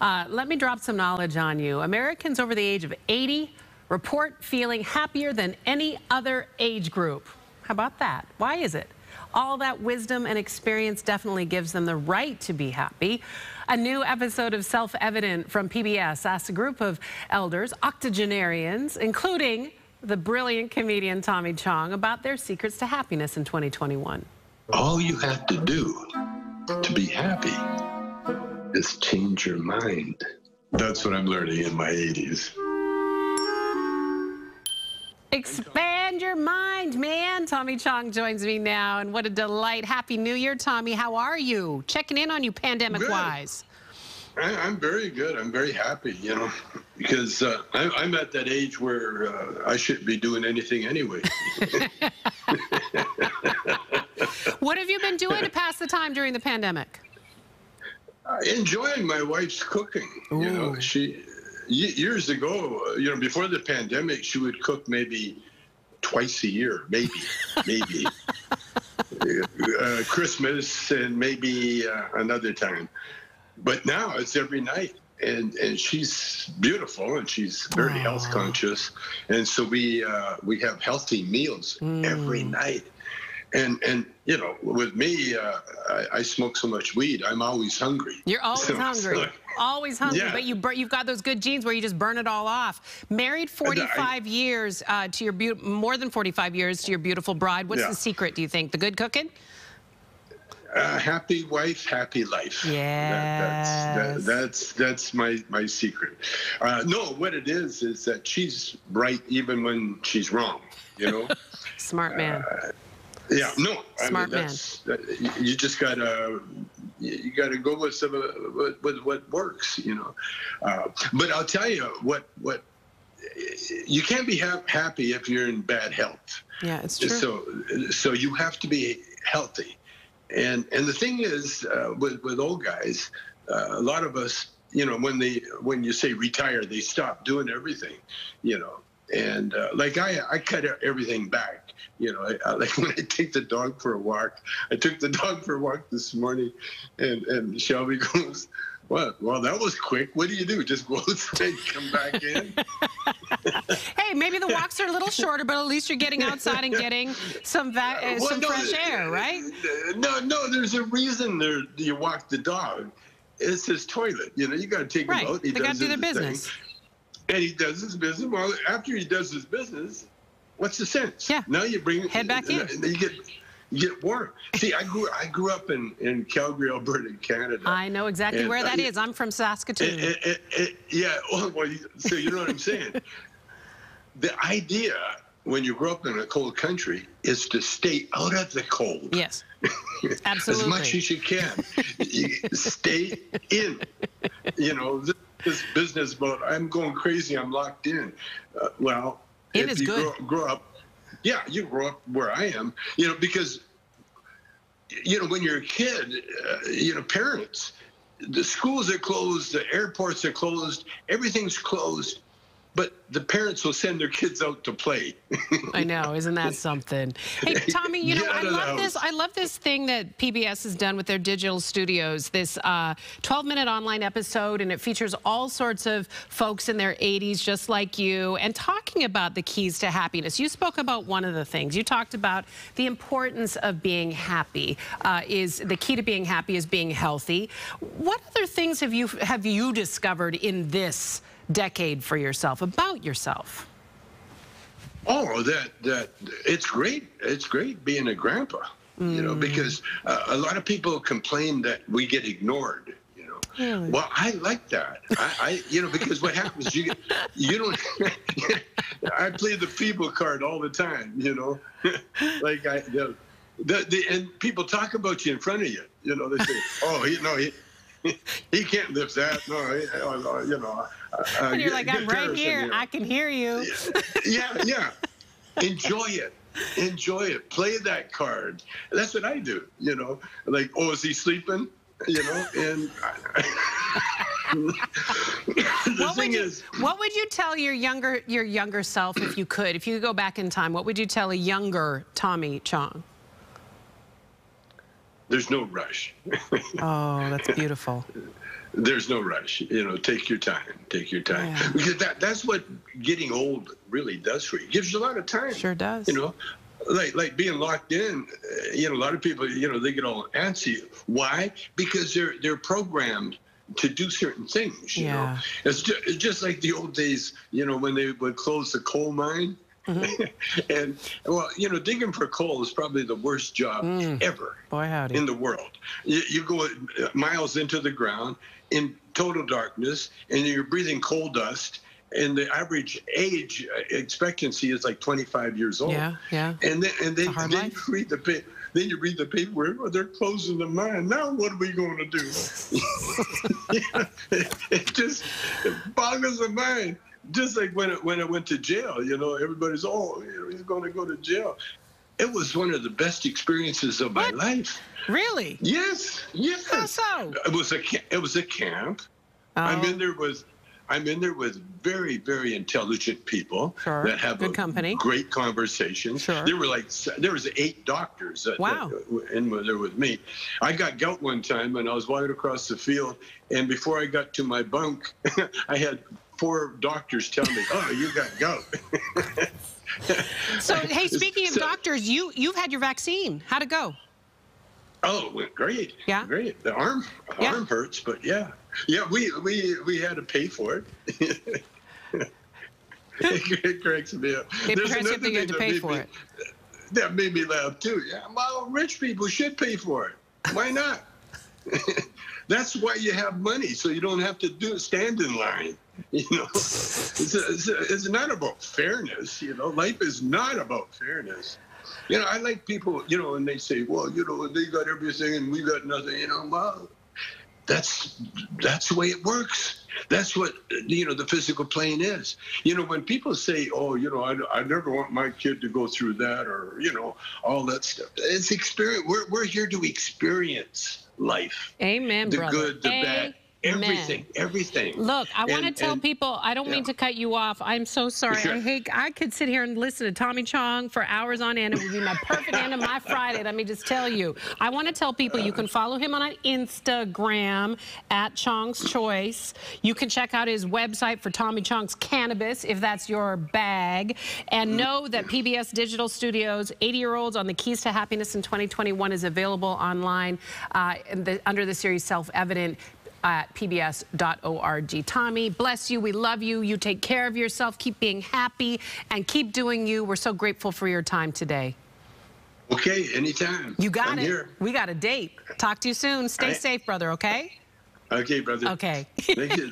Let me drop some knowledge on you. Americans over the age of 80 report feeling happier than any other age group. How about that? Why is it? All that wisdom and experience definitely gives them the right to be happy. A new episode of Self-Evident from PBS asks a group of elders, octogenarians, including the brilliant comedian Tommy Chong, about their secrets to happiness in 2021. All you have to do to be happy is change your mind. That's what I'm learning in my 80s. Expand your mind, man. Tommy Chong joins me now, and what a delight. Happy New Year, Tommy. How are you? Checking in on you pandemic-wise. I'm very good. I'm very happy, you know, because I'm at that age where I shouldn't be doing anything anyway. What have you been doing to pass the time during the pandemic? Enjoying my wife's cooking. Ooh. You know, years ago, you know, before the pandemic, she would cook maybe twice a year, maybe. Christmas and maybe another time. But now it's every night, and she's beautiful, and she's very health conscious, and so we have healthy meals every night. And you know, with me, I smoke so much weed, I'm always hungry. You're always hungry. Always hungry, yeah. But you've got those good genes where you just burn it all off. Married 45 years to your more than 45 years to your beautiful bride. What's the secret, do you think? The good cooking? Happy wife, happy life. Yeah. That's my secret. No, what it is that she's right even when she's wrong. You know. Smart man. Yeah, no, Smart man. You just gotta go with what works, you know. But I'll tell you what you can't be happy if you're in bad health. Yeah, it's true. So you have to be healthy, and the thing is with old guys, a lot of us, you know, when you say retire, they stop doing everything, you know. And like I cut everything back. You know, like when I take the dog for a walk, I took the dog for a walk this morning, and Shelby goes, "What? Well, that was quick. What do you do? Just go outside, come back in?" Hey, maybe the walks are a little shorter, but at least you're getting outside and getting some fresh air, right? No, there's a reason you walk the dog. It's his toilet. You know, you got to take him out. They got to do their business. And he does his business. Well, after he does his business, what's the sense? Yeah. Now you bring head back in. You get warm. See, I grew up in Calgary, Alberta, Canada. I know exactly where that is. I'm from Saskatoon. Yeah. Well, so you know what I'm saying. The idea when you grow up in a cold country is to stay out of the cold. Yes. Absolutely. As much as you can. You stay in. You know, this business about I'm going crazy, I'm locked in. Well, if you grow up, yeah, you grow up where I am, you know, because, you know, when you're a kid, you know, parents, the schools are closed, the airports are closed, everything's closed. But the parents will send their kids out to play. I know, isn't that something? Hey, Tommy, you know, I love this thing that PBS has done with their digital studios, this 12-minute online episode, and it features all sorts of folks in their 80s just like you, and talking about the keys to happiness. You spoke about one of the things. You talked about the importance of being happy. Is the key to being happy is being healthy. What other things have you discovered in this decade for yourself, about yourself? Oh, that it's great. It's great being a grandpa, you know, because a lot of people complain that we get ignored, you know. Really? Well, I like that. I you know, because what happens, you don't, I play the people card all the time, you know, like and people talk about you in front of you, you know, they say, oh, you know, he can't lift that. No, you know. And you're like, I'm right here. You know. I can hear you. Yeah. Enjoy it. Enjoy it. Play that card. That's what I do. You know, like, oh, is he sleeping? You know, and what would you tell your younger self if you could go back in time? What would you tell a younger Tommy Chong? There's no rush. Oh, that's beautiful. There's no rush. You know, take your time. Take your time. Yeah. Because that's what getting old really does for you. It gives you a lot of time. Sure does. You know, like being locked in. You know, a lot of people, you know, they get all antsy. Why? Because they're programmed to do certain things. You know, it's just like the old days. You know, when they would close the coal mine. And well, you know, digging for coal is probably the worst job ever in the world. You go miles into the ground in total darkness, and you're breathing coal dust. And the average age expectancy is like 25 years old. Yeah. And then you read the paper. Then you read the paperwork. Oh, they're closing the mine. Now what are we going to do? It boggles the mind. Just like when I went to jail, you know, everybody's, oh, you know, he's going to go to jail. It was one of the best experiences of my life. Really? Yes. How so? It was a camp. Oh. I'm in there with very, very intelligent people that have good company, great conversations. There was 8 doctors that in there with me. I got gout one time, and I was walking across the field, and before I got to my bunk, I had 4 doctors tell me, "Oh, you got gout." So, hey, speaking of doctors, you've had your vaccine. How'd it go? Oh, it went great. Yeah. Great. The arm hurts, but yeah. We had to pay for it. It cracks me up. There's another thing you had to pay for it. That made me laugh too. Yeah, well, rich people should pay for it. Why not? That's why you have money, so you don't have to stand in line. You know, it's not about fairness. You know, life is not about fairness. You know, I like people, you know, and they say, well, you know, they got everything and we got nothing. You know, well, that's the way it works. That's what, you know, the physical plane is. You know, when people say, oh, you know, I never want my kid to go through that, or, you know, all that stuff. It's experience. We're here to experience life. Amen, the brother. Good, the bad. Everything. Look, I want to tell people, I don't mean to cut you off. I'm so sorry. Sure. I could sit here and listen to Tommy Chong for hours on end. It would be my perfect end of my Friday. Let me just tell you. I want to tell people you can follow him on Instagram at Chong's Choice. You can check out his website for Tommy Chong's Cannabis, if that's your bag. And know that PBS Digital Studios, 80-Year-Olds on the Keys to Happiness in 2021 is available online under the series Self-Evident at pbs.org. Tommy, bless you. We love you. You take care of yourself. Keep being happy and keep doing you. We're so grateful for your time today. Okay, anytime. You got it. Here. We got a date. Talk to you soon. Stay safe, brother, okay? Okay, brother. Okay. Thank you.